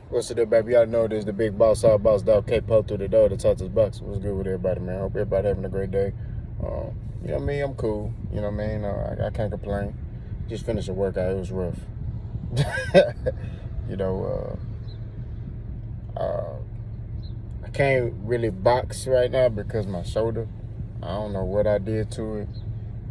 What's the deal, baby? Y'all know this the big boss, all boss dog, K-Po through the door, the toughest bucks. What's good with everybody, man? Hope everybody having a great day. You know what I mean? I'm cool. You know what I mean? I can't complain. Just finished a workout. It was rough. you know, I can't really box right now because my shoulder. I don't know what I did to it.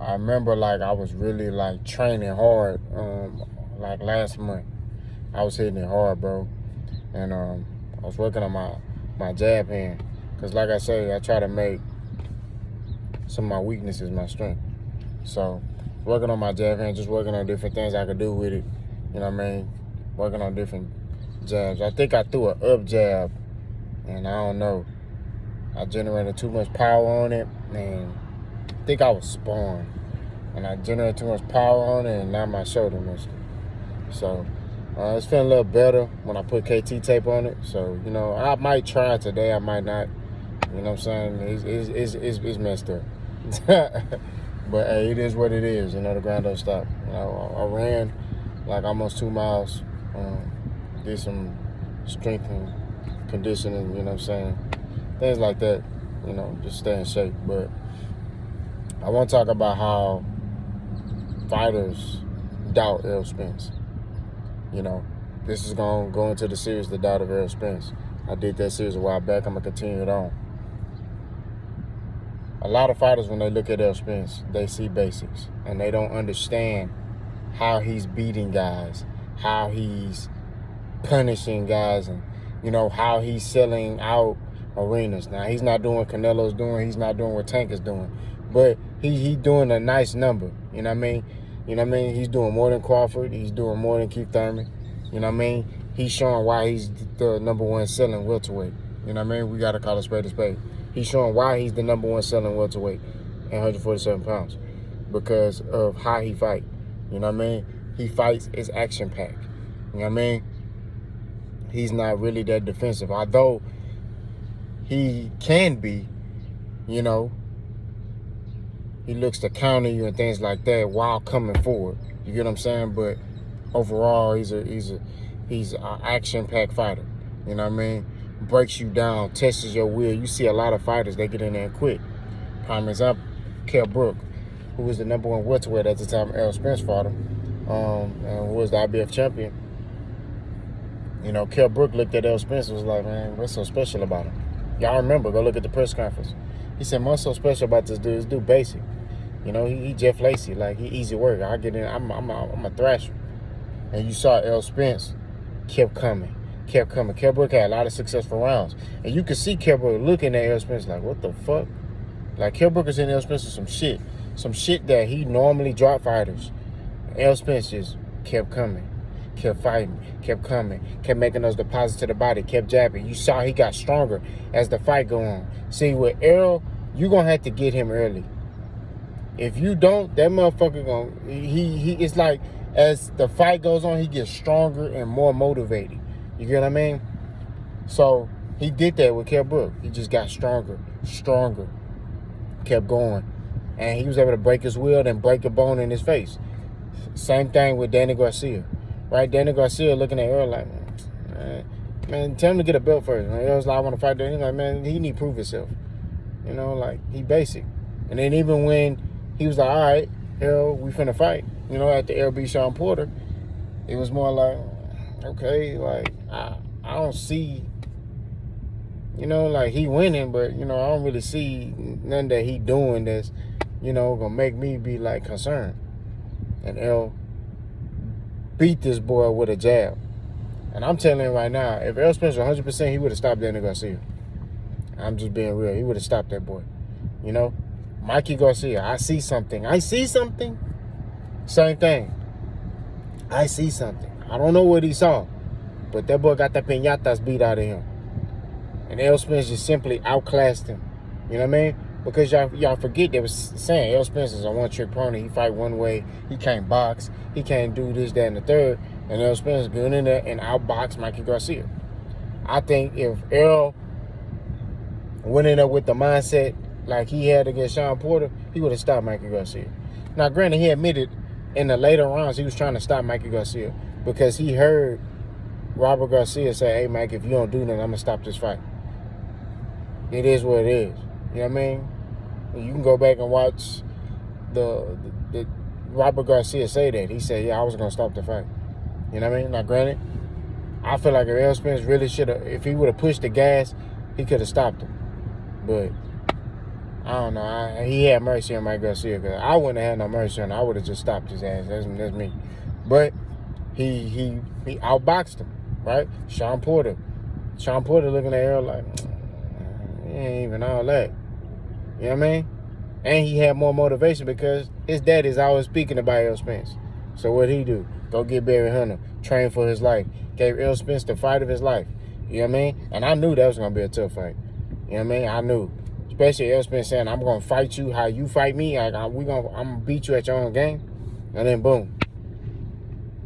I remember like I was really like training hard. Like last month, I was hitting it hard, bro. And I was working on my jab hand. Because like I say, I try to make some of my weaknesses my strength. So working on my jab hand, just working on different things I could do with it. You know what I mean? Working on different jabs. I think I threw an up jab. And I don't know. I generated too much power on it. And I think I was spun. And I generated too much power on it. And now my shoulder missed it. So it's feeling a little better when I put KT tape on it. So, you know, I might try it today. I might not. You know what I'm saying? It's messed up. But, hey, it is what it is. You know, the grind don't stop. You know, I ran like almost 2 miles. Did some strength and conditioning, you know what I'm saying? Things like that. You know, just stay in shape. But I want to talk about how fighters doubt Errol Spence. You know, this is going to go into the series, The Doubt of Errol Spence. I did that series a while back. I'm going to continue it on. A lot of fighters, when they look at Errol Spence, they see basics. And they don't understand how he's beating guys, how he's punishing guys, and, you know, how he's selling out arenas. Now, he's not doing what Canelo's doing. He's not doing what Tank is doing. But he doing a nice number. You know what I mean? You know what I mean? He's doing more than Crawford. He's doing more than Keith Thurman. You know what I mean? He's showing why he's the number one selling welterweight. You know what I mean? We got to call a spade a spade. He's showing why he's the number one selling welterweight at 147 pounds. Because of how he fight. You know what I mean? He fights, it's action-packed. You know what I mean? He's not really that defensive. Although he can be, you know, he looks to counter you and things like that while coming forward. You get what I'm saying? But overall, he's an action-packed fighter. You know what I mean? Breaks you down, tests your will. You see a lot of fighters, they get in there and quit. Prime example, Kell Brook, who was the number one welterweight at the time Errol Spence fought him, and was the IBF champion. You know, Kell Brook looked at Errol Spence and was like, man, what's so special about him? Y'all remember, go look at the press conference. He said, what's so special about this dude? This dude basic. You know, he Jeff Lacey, like he easy work. I get in, I'm a thrasher. And you saw Errol Spence kept coming. Kell Brook had a lot of successful rounds. And you could see Kell Brook looking at Errol Spence like, what the fuck? Like, Kell Brook is in Errol Spence with some shit. Some shit that he normally drop fighters. Errol Spence just kept coming. Kept fighting, kept coming, kept making those deposits to the body, kept jabbing. You saw he got stronger as the fight go on. See, with Errol, you're going to have to get him early. If you don't, that motherfucker it's like as the fight goes on, he gets stronger and more motivated. You get what I mean? So he did that with Kell Brook. He just got stronger, kept going. And he was able to break his will and break a bone in his face. Same thing with Danny Garcia. Right, Danny Garcia looking at Errol like, man, tell him to get a belt first. And Errol's like, I want to fight Danny. Like, man, he need to prove himself. You know, like, he basic. And then even when he was like, all right, Errol, we finna fight. You know, after Errol beat Sean Porter, it was more like, okay, like, I don't see, you know, like, he winning, but, you know, I don't really see nothing that he doing that's, you know, gonna make me be, like, concerned. And Errol beat this boy with a jab. And I'm telling you right now, if Errol Spence was 100%, he would have stopped Danny Garcia. I'm just being real. He would have stopped that boy. You know? Mikey Garcia, I see something. Same thing. I see something. I don't know what he saw. But that boy got the piñatas beat out of him. And Errol Spence just simply outclassed him. You know what I mean? Because y'all forget they was saying Errol Spence is a one-trick pony. He fight one way. He can't box. He can't do this, that, and the third. And Errol Spence going in there and outboxed Mikey Garcia. I think if Errol went in there with the mindset like he had against Sean Porter, he would have stopped Mikey Garcia. Now, granted, he admitted in the later rounds he was trying to stop Mikey Garcia because he heard Robert Garcia said, hey, Mike, if you don't do nothing, I'm going to stop this fight. It is what it is. You know what I mean? You can go back and watch the Robert Garcia say that. He said, yeah, I was going to stop the fight. You know what I mean? Now, granted, I feel like if Errol Spence really should have, if he would have pushed the gas, he could have stopped him. But I don't know. He had mercy on Mike Garcia, because I wouldn't have had no mercy on him. I would have just stopped his ass. That's me. But he outboxed him, right? Sean Porter looking at Errol like, he ain't even all that. You know what I mean? And he had more motivation because his daddy's always speaking about Errol Spence. So what'd he do? Go get Barry Hunter, train for his life. Gave Errol Spence the fight of his life. You know what I mean? And I knew that was going to be a tough fight. You know what I mean? I knew. Especially Errol Spence saying, I'm going to fight you how you fight me. I'm going to beat you at your own game. And then boom.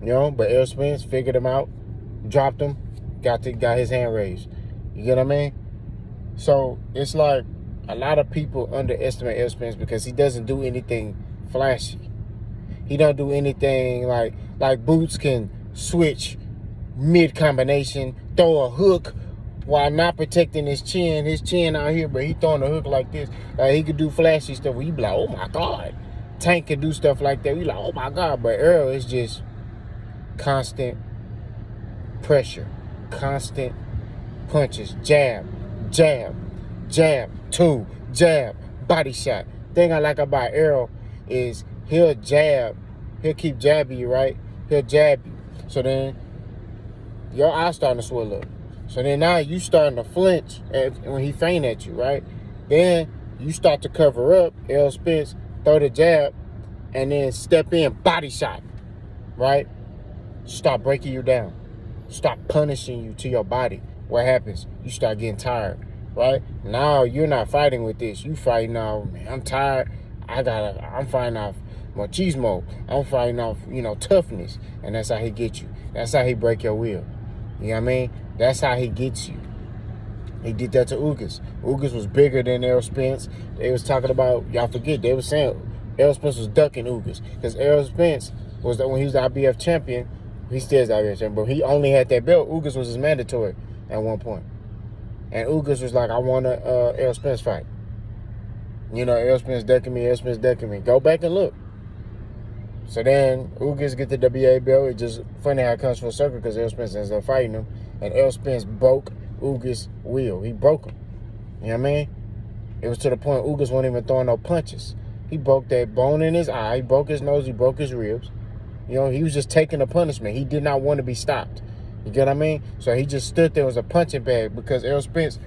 You know? But Errol Spence figured him out, dropped him, got his hand raised. You get what I mean? So it's like a lot of people underestimate Errol Spence because he doesn't do anything flashy. He don't do anything like Boots can switch mid-combination, throw a hook while not protecting his chin. His chin out here, but he throwing a hook like this. He could do flashy stuff where you be like, oh my God. Tank can do stuff like that. We like, oh my God. But Errol is just constant pressure, constant punches, jab, jab, jab, two, jab, body shot. Thing I like about Errol is he'll keep jabbing you, right? He'll jab you. So then your eye starting to swell up. So then now you starting to flinch when he feint at you, right? Then you start to cover up. Errol Spence throw the jab and then step in, body shot, right? Start breaking you down. Start punishing you to your body. What happens? You start getting tired, right? Now you're not fighting with this. You fighting off, man, I'm tired. I'm fighting off machismo. I'm fighting off, toughness. And that's how he gets you. That's how he break your will. You know what I mean? That's how he gets you. He did that to Ugas. Ugas was bigger than Errol Spence. They was talking about, y'all forget, they was saying Errol Spence was ducking Ugas. Because Errol Spence when he was the IBF champion, he still is the IBF champion, but he only had that belt. Ugas was his mandatory at one point. And Ugas was like, I want a Errol Spence fight. Errol Spence ducking me. Go back and look. So then Ugas get the WA belt. It's just funny how it comes full circle because Errol Spence ends up fighting him. And Errol Spence broke Ugas' will. He broke him. You know what I mean? It was to the point Ugas wasn't even throwing no punches. He broke that bone in his eye. He broke his nose. He broke his ribs. He was just taking a punishment. He did not want to be stopped. You get what I mean? So he just stood there as a punching bag because Errol Spence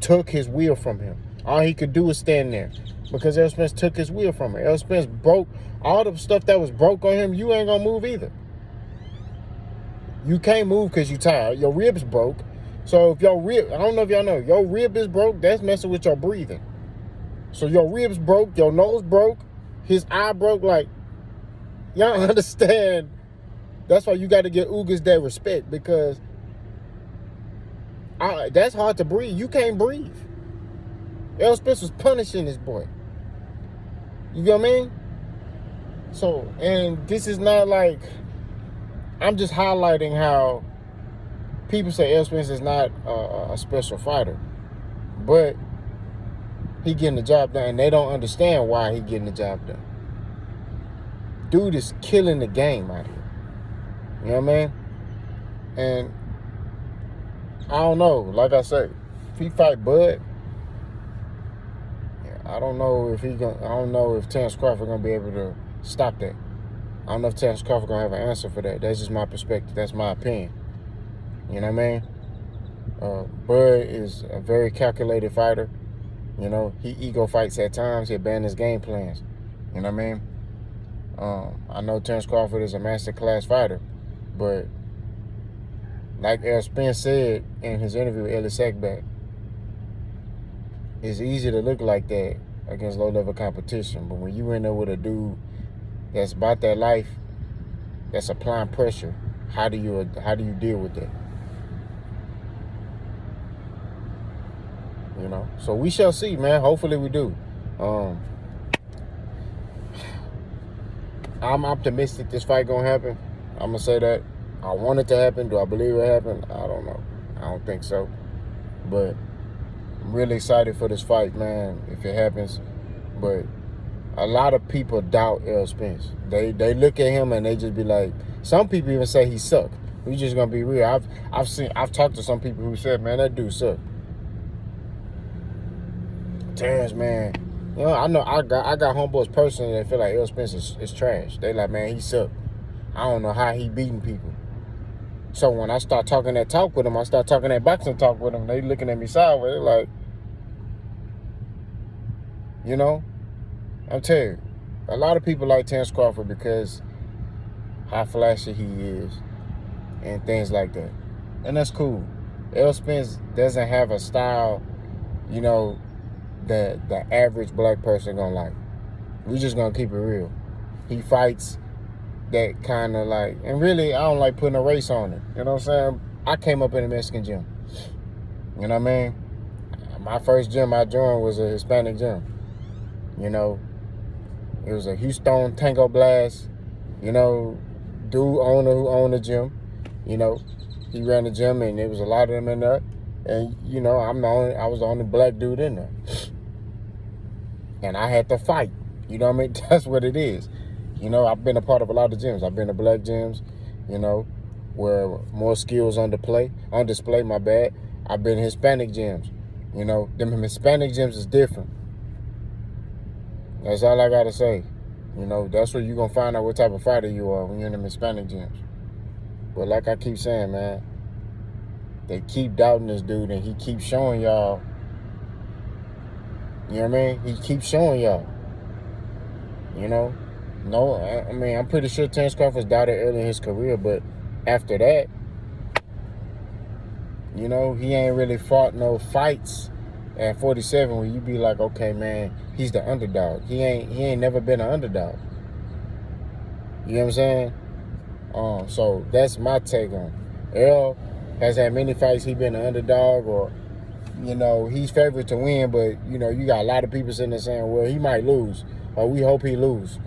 took his will from him. All he could do was stand there because Errol Spence took his will from him. Errol Spence broke all the stuff that was broke on him. You ain't going to move either. You can't move because you're tired. Your ribs broke. So if your rib, I don't know if y'all know, your rib is broke, that's messing with your breathing. So your ribs broke, your nose broke, his eye broke. Like, y'all understand. That's why you got to get Ugas that respect because that's hard to breathe. You can't breathe. Errol Spence was punishing this boy. You get what I mean? So, and this is not like, I'm just highlighting how people say Errol Spence is not a special fighter. But he getting the job done, and they don't understand why he getting the job done. Dude is killing the game out here. You know what I mean? And I don't know. Like I said, if he fight Bud, I don't know if Terrence Crawford gonna be able to stop that. I don't know if Terrence Crawford gonna have an answer for that. That's just my perspective. That's my opinion. You know what I mean? Bud is a very calculated fighter. He ego fights at times. He abandons his game plans. You know what I mean? I know Terrence Crawford is a master class fighter, but like Errol Spence said in his interview with Ellie Sackback, it's easy to look like that against low-level competition, but when you in there with a dude that's about that life, that's applying pressure, how do you deal with that? So we shall see, man. Hopefully we do. I'm optimistic this fight gonna happen. I'm gonna say that. I want it to happen. Do I believe it happened? I don't know. I don't think so. But I'm really excited for this fight, man, if it happens. But a lot of people doubt Errol Spence. They look at him and they just be like, some people even say he suck. We just gonna be real. I've talked to some people who said, man, that dude suck. Terrence, man, you know, I got homeboys personally that feel like Errol Spence is trash. They like, man, he suck. I don't know how he beating people. So when I start talking that talk with them, I start talking that boxing talk with them, they looking at me sideways. They're like, you know, I'm telling you, a lot of people like Terrence Crawford because how flashy he is and things like that. And that's cool. Errol Spence doesn't have a style, you know, that the average black person gonna like. We just gonna keep it real. He fights that kind of like, and really, I don't like putting a race on it. You know what I'm saying? I came up in a Mexican gym. You know what I mean? My first gym I joined was a Hispanic gym. You know, it was a Houston Tango Blast, you know, owner who owned the gym. You know, he ran the gym and there was a lot of them in there. And, you know, I was the only black dude in there. And I had to fight. You know what I mean? That's what it is. You know, I've been a part of a lot of gyms. I've been to black gyms, you know, where more skills on display, my bad. I've been Hispanic gyms. You know, them Hispanic gyms is different. That's all I got to say. You know, that's where you're going to find out what type of fighter you are when you're in them Hispanic gyms. But like I keep saying, man, they keep doubting this dude and he keeps showing y'all. You know what I mean? He keeps showing y'all. You know? No, I mean, I'm pretty sure Terrence Crawford's doubted early in his career, but after that, you know, he ain't really fought no fights at 47 where you be like, okay, man, he's the underdog. He ain't never been an underdog. You know what I'm saying? So that's my take on it. Errol has had many fights he been an underdog, or, you know, he's favored to win, but, you know, you got a lot of people sitting there saying, well, he might lose, or we hope he lose.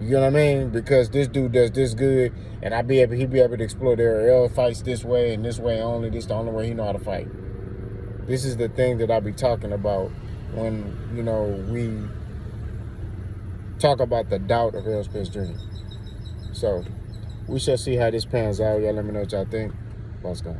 You know what I mean? Because this dude does this good, and he'd be able to explore there. Errol fights this way and this way only. This is the only way he know how to fight. This is the thing that I be talking about when, you know, we talk about the doubt of Errol Spence Jr. So we shall see how this pans out. Y'all let me know what y'all think. Let's go.